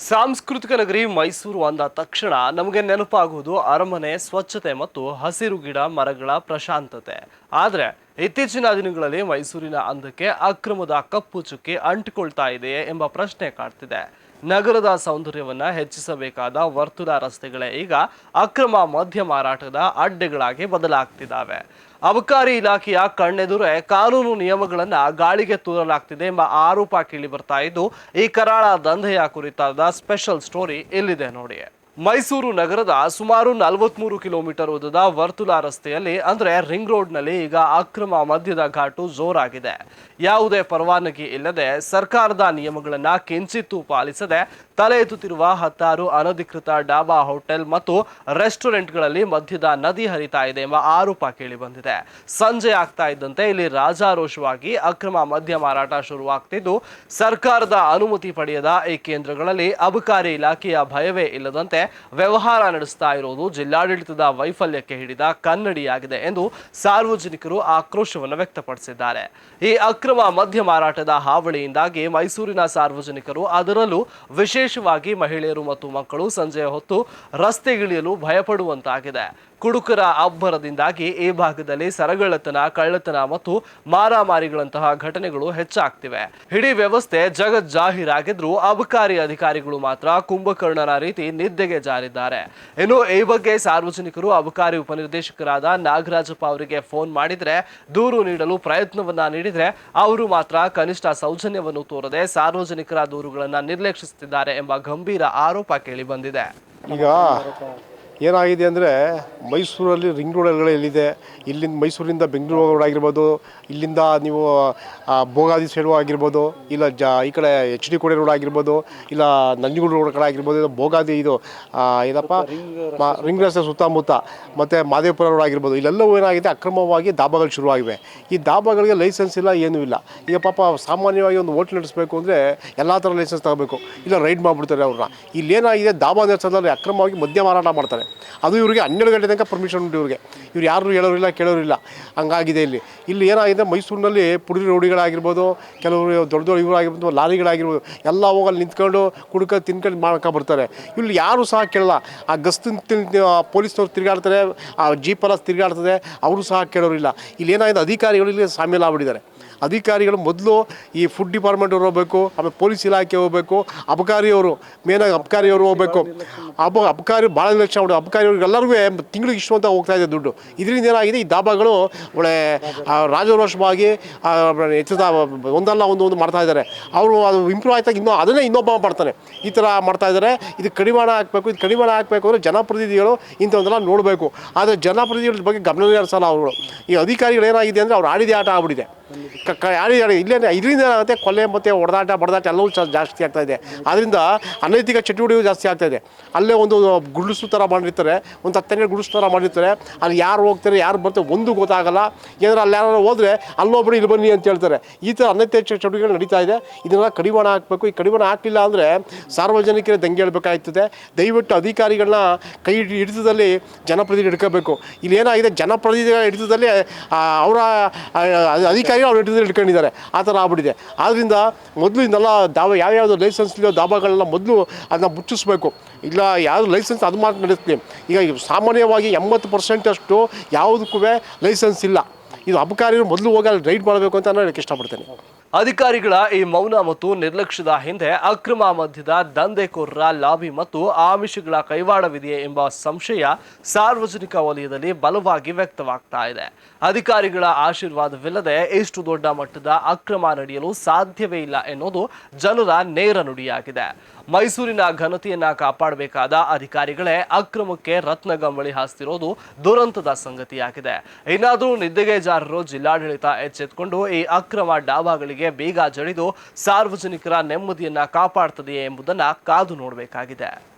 ಸಾಂಸ್ಕೃತಿಕ ನಗರಿ ಮೈಸೂರು ಅಂದ ತಕ್ಷಣ ನಮಗೆ ನೆನಪಾಗುವುದು ಅರಮನೆ ಸ್ವಚ್ಛತೆ ಮತ್ತು ಹಸಿರು ಗಿಡ ಮರಗಳ ಪ್ರಶಾಂತತೆ. ಆದರೆ ಇತ್ತೀಚಿನ ದಿನಗಳಲ್ಲಿ ಮೈಸೂರಿನ ಅಂದಕ್ಕೆ ಅಕ್ರಮದ ಕಪ್ಪು ಚುಕ್ಕಿ ಅಂಟಿಕೊಳ್ತಾ ಇದೆಯೇ ಎಂಬ ಪ್ರಶ್ನೆ ಕಾಡ್ತಿದೆ. ನಗರದ ಸೌಂದರ್ಯವನ್ನ ಹೆಚ್ಚಿಸಬೇಕಾದ ವರ್ತುಲ ರಸ್ತೆಗಳೇ ಈಗ ಅಕ್ರಮ ಮದ್ಯ ಮಾರಾಟದ ಅಡ್ಡೆಗಳಾಗಿ ಬದಲಾಗ್ತಿದ್ದಾವೆ. ಅಬಕಾರಿ ಇಲಾಖೆಯ ಕಣ್ಣೆದುರೇ ಕಾನೂನು ನಿಯಮಗಳನ್ನ ಗಾಳಿಗೆ ತೂರಲಾಗ್ತಿದೆ ಎಂಬ ಆರೋಪ ಕೇಳಿ ಬರ್ತಾ ಇದ್ದು, ಈ ಕರಾಳ ದಂಧೆಯ ಕುರಿತಾದ ಸ್ಪೆಷಲ್ ಸ್ಟೋರಿ ಇಲ್ಲಿದೆ ನೋಡಿ. ಮೈಸೂರು ನಗರದ ಸುಮಾರು 43 ಕಿಲೋಮೀಟರ್ ಉದ್ದದ ವರ್ತುಲ ರಸ್ತೆಯಲ್ಲಿ ಅಂದ್ರೆ ರಿಂಗ್ ರೋಡ್ನಲ್ಲಿ ಈಗ ಅಕ್ರಮ ಮದ್ಯದ ಘಾಟು ಜೋರಾಗಿದೆ. ಯಾವುದೇ ಪರವಾನಗಿ ಇಲ್ಲದೆ ಸರ್ಕಾರದ ನಿಯಮಗಳನ್ನ ಕಿಂಚಿತ್ತೂ ಪಾಲಿಸದೆ ತಲೆ ಎತ್ತುತ್ತಿರುವ ಹತ್ತಾರು ಅನಧಿಕೃತ ಡಾಬಾ, ಹೋಟೆಲ್ ಮತ್ತು ರೆಸ್ಟೋರೆಂಟ್ಗಳಲ್ಲಿ ಮದ್ಯದ ನದಿ ಹರಿತಾ ಇದೆ ಎಂಬ ಆರೋಪ ಕೇಳಿ ಬಂದಿದೆ. ಸಂಜೆ ಆಗ್ತಾ ಇದ್ದಂತೆ ಇಲ್ಲಿ ರಾಜಾರೋಷವಾಗಿ ಅಕ್ರಮ ಮದ್ಯ ಮಾರಾಟ ಶುರುವಾಗ್ತಿದ್ದು, ಸರ್ಕಾರದ ಅನುಮತಿ ಪಡೆಯದ ಈ ಕೇಂದ್ರಗಳಲ್ಲಿ ಅಬಕಾರಿ ಇಲಾಖೆಯ ಭಯವೇ ಇಲ್ಲದಂತೆ ವ್ಯವಹಾರ ನಡೆಸ್ತಾ ಇರುವುದು ಜಿಲ್ಲಾಡಳಿತದ ವೈಫಲ್ಯಕ್ಕೆ ಹಿಡಿದ ಕನ್ನಡಿಯಾಗಿದೆ ಎಂದು ಸಾರ್ವಜನಿಕರು ಆಕ್ರೋಶವನ್ನು ವ್ಯಕ್ತಪಡಿಸಿದ್ದಾರೆ. ಈ ಅಕ್ರಮ ಮದ್ಯ ಮಾರಾಟದ ಹಾವಳಿಯಿಂದಾಗಿ ಮೈಸೂರಿನ ಸಾರ್ವಜನಿಕರು, ಅದರಲ್ಲೂ ವಿಶೇಷವಾಗಿ ಮಹಿಳೆಯರು ಮತ್ತು ಮಕ್ಕಳು ಸಂಜೆಯ ಹೊತ್ತು ರಸ್ತೆಗಿಳಿಯಲು ಭಯಪಡುವಂತಾಗಿದೆ. ಕುಡುಕರ ಅಬ್ಬರದಿಂದಾಗಿ ಈ ಭಾಗದಲ್ಲಿ ಸರಗಳ್ಳತನ, ಕಳ್ಳತನ ಮತ್ತು ಮಾರಾಮಾರಿಗಳಂತಹ ಘಟನೆಗಳು ಹೆಚ್ಚಾಗ್ತಿವೆ. ಇಡೀ ವ್ಯವಸ್ಥೆ ಜಗಜ್ಜಾಹೀರಾಗಿದ್ರೂ ಅಬಕಾರಿ ಅಧಿಕಾರಿಗಳು ಮಾತ್ರ ಕುಂಭಕರ್ಣನ ರೀತಿ ನಿದ್ದೆಗೆ ಜಾರಿದ್ದಾರೆ. ಇನ್ನು ಈ ಬಗ್ಗೆ ಸಾರ್ವಜನಿಕರು ಅಬಕಾರಿ ಉಪನಿರ್ದೇಶಕರಾದ ನಾಗರಾಜಪ್ಪ ಅವರಿಗೆ ಫೋನ್ ಮಾಡಿದ್ರೆ, ದೂರು ನೀಡಲು ಪ್ರಯತ್ನವನ್ನ ನೀಡಿದ್ರೆ ಅವರು ಮಾತ್ರ ಕನಿಷ್ಠ ಸೌಜನ್ಯವನ್ನು ತೋರದೆ ಸಾರ್ವಜನಿಕರ ದೂರುಗಳನ್ನು ನಿರ್ಲಕ್ಷಿಸುತ್ತಿದ್ದಾರೆ ಎಂಬ ಗಂಭೀರ ಆರೋಪ ಕೇಳಿ ಬಂದಿದೆ. ಈಗ ಏನಾಗಿದೆ ಅಂದರೆ, ಮೈಸೂರಲ್ಲಿ ರಿಂಗ್ ರೋಡ್ಗಳೆಲ್ಲಿದೆ, ಇಲ್ಲಿಂದ ಮೈಸೂರಿಂದ ಬೆಂಗಳೂರು ರೋಡ್ ಆಗಿರ್ಬೋದು, ಇಲ್ಲಿಂದ ನೀವು ಭೋಗಾದಿ ಸೈಡ್ ಆಗಿರ್ಬೋದು, ಇಲ್ಲ ಈ ಕಡೆ HD ಕೋಟೆ ರೋಡ್ ಆಗಿರ್ಬೋದು, ಇಲ್ಲ ನಂಜನಗೂಡು ರೋಡ್ ಕಡೆ ಆಗಿರ್ಬೋದು, ಇಲ್ಲ ಭೋಗಾದಿ ಇದು ಏನಪ್ಪ ರಿಂಗ್ ರಸ್ತೆ ಸುತ್ತಮುತ್ತ ಮತ್ತು ಮಾದೇವಪುರ ರೋಡ್ ಆಗಿರ್ಬೋದು, ಇಲ್ಲೆಲ್ಲವೂ ಏನಾಗಿದೆ ಅಕ್ರಮವಾಗಿ ದಾಬಾಗಳು ಶುರುವಾಗಿವೆ. ಈ ದಾಬಾಗಳಿಗೆ ಲೈಸೆನ್ಸ್ ಇಲ್ಲ, ಏನೂ ಇಲ್ಲ. ಈಗ ಪಾಪ ಸಾಮಾನ್ಯವಾಗಿ ಒಂದು ಹೋಟ್ಲ್ ನಡೆಸಬೇಕು ಅಂದರೆ ಎಲ್ಲ ಥರ ಲೈಸೆನ್ಸ್ ತಗೋಬೇಕು, ಇಲ್ಲ ರೈಡ್ ಮಾಡಿಬಿಡ್ತಾರೆ ಅವ್ರನ್ನ. ಇಲ್ಲೇನಾಗಿದೆ, ದಾಬಾ ನಡೆಸೋದ್ರಲ್ಲಿ ಅಕ್ರಮವಾಗಿ ಮದ್ಯ ಮಾರಾಟ ಮಾಡ್ತಾರೆ. ಅದು ಇವರಿಗೆ 12 ಗಂಟೆ ತನಕ ಪರ್ಮಿಷನ್ ಉಂಟು ಇವ್ರಿಗೆ. ಇವ್ರು ಯಾರು ಹೇಳೋರಿಲ್ಲ, ಕೇಳೋರಿಲ್ಲ. ಹಂಗಾಗಿದೆ ಇಲ್ಲಿ ಏನಾಗಿದೆ, ಮೈಸೂರಿನಲ್ಲಿ ಪುಡಿ ರೋಡಿಗಳಾಗಿರ್ಬೋದು, ಕೆಲವರು ದೊಡ್ಡ ದೊಡ್ಡ ಇವರು ಆಗಿರ್ಬೋದು, ಲಾರಿಗಳಾಗಿರ್ಬೋದು, ಎಲ್ಲ ಹೋಗಲ್ಲಿ ನಿಂತ್ಕೊಂಡು ಕುಡ್ಕೊಂಡು ತಿನ್ಕೊಂಡು ಮಾಡ್ಕೊಂಡು ಬರ್ತಾರೆ. ಇಲ್ಲಿ ಯಾರು ಸಹ ಕೇಳಲ್ಲ. ಆ ಗಸ್ತು ಪೊಲೀಸ್ನವ್ರು ತಿರುಗಾಡ್ತಾರೆ, ಆ ಜೀಪೆಲ್ಲ ತಿರುಗಾಡ್ತದೆ, ಅವರು ಸಹ ಕೇಳೋರಿಲ್ಲ. ಇಲ್ಲಿ ಏನಾಗಿದೆ, ಅಧಿಕಾರಿಗಳು ಇಲ್ಲಿ ಸಾಮೇಲ್ ಆಗ್ಬಿಟ್ಟಿದ್ದಾರೆ. ಅಧಿಕಾರಿಗಳು ಮೊದಲು ಈ ಫುಡ್ ಡಿಪಾರ್ಟ್ಮೆಂಟ್ ಅವ್ರು ಹೋಗಬೇಕು, ಆಮೇಲೆ ಪೊಲೀಸ್ ಇಲಾಖೆ ಹೋಗಬೇಕು, ಅಬಕಾರಿಯವರು ಮೇನಾಗಿ ಅಬಕಾರಿಯವರು ಹೋಗಬೇಕು. ಅಬಕಾರಿ ಭಾಳ ನಿರ್ಲಕ್ಷ್ಯ ಮಾಡಿ ಅಬಕಾರಿಯವ್ರಿಗೆ ಎಲ್ಲರಿಗೂ ತಿಂಗಳಿಗೆ ಇಷ್ಟು ಅಂತ ಹೋಗ್ತಾ ಇದೆ ದುಡ್ಡು. ಇದರಿಂದ ಏನಾಗಿದೆ, ಈ ದಾಬಾಗಳು ಒಳ್ಳೆ ರಾಜರೋಷವಾಗಿ ಒಂದಲ್ಲ ಒಂದು ಮಾಡ್ತಾ ಇದ್ದಾರೆ. ಅವರು ಅದು ಇಂಪ್ರೂವ್ ಆಯ್ತಾಗ ಅದನ್ನೇ ಇನ್ನೊಬ್ಬ ಮಾಡ್ತಾನೆ. ಈ ಥರ ಮಾಡ್ತಾ ಇದ್ದಾರೆ. ಇದು ಕಡಿವಾಣ ಹಾಕಬೇಕು. ಇದು ಕಡಿವಾಣ ಹಾಕಬೇಕು ಅಂದರೆ ಜನಪ್ರತಿನಿಧಿಗಳು ಇಂಥವನ್ನೆಲ್ಲ ನೋಡಬೇಕು. ಆದರೆ ಜನಪ್ರತಿನಿಧಿಗಳ ಬಗ್ಗೆ ಗಮನವೇ ಹರಿಸಲ್ಲ ಅವರು. ಈ ಅಧಿಕಾರಿಗಳು ಏನಾಗಿದೆ ಅಂದರೆ, ಅವ್ರು ಆಡಿದ ಆಟ ಆಗ್ಬಿಟ್ಟಿದೆ. ಇಲ್ಲೇ ಇದರಿಂದ ಏನಾಗುತ್ತೆ, ಕೊಲೆ ಮತ್ತು ಬಡದಾಟ ಎಲ್ಲವೂ ಜಾಸ್ತಿ ಆಗ್ತಾ ಇದೆ. ಆದ್ದರಿಂದ ಅನೈತಿಕ ಚಟುವಟಿಕೆಗಳು ಜಾಸ್ತಿ ಆಗ್ತಾ ಇದೆ. ಅಲ್ಲೇ ಒಂದು ಗುಡಿಸು ಥರ ಮಾಡಿರ್ತಾರೆ, ಒಂದು 10 ಗುಡಿಸು ಥರ ಮಾಡಿರ್ತಾರೆ. ಅಲ್ಲಿ ಯಾರು ಹೋಗ್ತಾರೆ, ಯಾರು ಬರ್ತಾರೆ ಒಂದು ಗೊತ್ತಾಗಲ್ಲ. ಏನಾದ್ರು ಅಲ್ಲಿ ಯಾರು ಹೋದರೆ ಅಲ್ಲೊಬ್ಬರು ಇಲ್ಲಿ ಬನ್ನಿ ಅಂತ ಹೇಳ್ತಾರೆ. ಈ ಥರ ಅನೈತಿಕ ಚಟುವಟಿಕೆಗಳು ನಡೀತಾ ಇದೆ. ಇದನ್ನೆಲ್ಲ ಕಡಿವಾಣ ಹಾಕಬೇಕು. ಈ ಕಡಿವಾಣ ಹಾಕಲಿಲ್ಲ ಅಂದರೆ ಸಾರ್ವಜನಿಕರ ದಂಗೆ ಹೇಳ್ಬೇಕಾಗ್ತದೆ. ದಯವಿಟ್ಟು ಅಧಿಕಾರಿಗಳನ್ನ ಕೈ ಹಿಡಿತದಲ್ಲಿ ಜನಪ್ರತಿನಿಧಿ ಹಿಡ್ಕೋಬೇಕು. ಇಲ್ಲಿ ಏನಾಗಿದೆ, ಜನಪ್ರತಿನಿಧಿಗಳ ಹಿಡಿತದಲ್ಲಿ ಅವರ ಅಧಿಕಾರಿಗಳು ಅವ್ರ ಹಿಡಿತದಲ್ಲಿ ಹಿಡ್ಕೊಂಡಿದ್ದಾರೆ. ಆ ಥರ ಆಗ್ಬಿಟ್ಟಿದೆ. ಆದ್ದರಿಂದ ಮೊದಲು ಇದನ್ನೆಲ್ಲ ಯಾವ್ಯಾವುದು ಲೈಸೆನ್ಸ್ ಇದೆಯೋ ದಾಬಾಗಳನ್ನ ಮೊದಲು ಅದನ್ನ ಮುಚ್ಚಿಸ್ಬೇಕು. ಇಲ್ಲ ಯಾವುದು ಲೈಸೆನ್ಸ್ ಅದು ಮಾತ್ರ ನಡೆಸ್ತೀವಿ. ಈಗ ಸಾಮಾನ್ಯವಾಗಿ 80% ಅಷ್ಟು ಯಾವುದಕ್ಕೂ ಲೈಸೆನ್ಸ್ ಇಲ್ಲ. ಇದು ಅಬಕಾರಿಗಳು ಮೊದಲು ಹೋಗಿ ಅಲ್ಲಿ ರೈಡ್ ಮಾಡಬೇಕು ಅಂತ ನಾನು ಹೇಳಕ್ಕೆ ಇಷ್ಟಪಡ್ತೇನೆ. ಅಧಿಕಾರಿಗಳ ಈ ಮೌನ ಮತ್ತು ನಿರ್ಲಕ್ಷ್ಯದ ಹಿಂದೆ ಅಕ್ರಮ ಮದ್ಯದ ದಂಧೆಕೋರರ ಲಾಬಿ ಮತ್ತು ಆಮಿಷಗಳ ಕೈವಾಡವಿದೆಯೇ ಎಂಬ ಸಂಶಯ ಸಾರ್ವಜನಿಕ ವಲಯದಲ್ಲಿ ಬಲವಾಗಿ ವ್ಯಕ್ತವಾಗ್ತಾ ಇದೆ. ಅಧಿಕಾರಿಗಳ ಆಶೀರ್ವಾದವಿಲ್ಲದೆ ಇಷ್ಟು ದೊಡ್ಡ ಮಟ್ಟದ ಅಕ್ರಮ ನಡೆಯಲು ಸಾಧ್ಯವೇ ಇಲ್ಲ ಎನ್ನುವುದು ಜನರ ನೇರ ನುಡಿಯಾಗಿದೆ. ಮೈಸೂರಿನ ಘನತೆಯನ್ನ ಕಾಪಾಡಬೇಕಾದ ಅಧಿಕಾರಿಗಳೇ ಅಕ್ರಮಕ್ಕೆ ರತ್ನಗಂಬಳಿ ಹಾಸ್ತಿರೋದು ದುರಂತದ ಸಂಗತಿಯಾಗಿದೆ. ಇನ್ನಾದರೂ ನಿದ್ದೆಗೆ ಜಾರರು ಜಿಲ್ಲಾಡಳಿತ ಎಚ್ಚೆತ್ತುಕೊಂಡು ಈ ಅಕ್ರಮ ಡಾಬಾಗಳಿಗೆ ಬೇಗ ಜಡಿದು ಸಾರ್ವಜನಿಕರ ನೆಮ್ಮದಿಯನ್ನ ಕಾಪಾಡ್ತದೆಯೇ ಎಂಬುದನ್ನು ಕಾದು ನೋಡಬೇಕಾಗಿದೆ.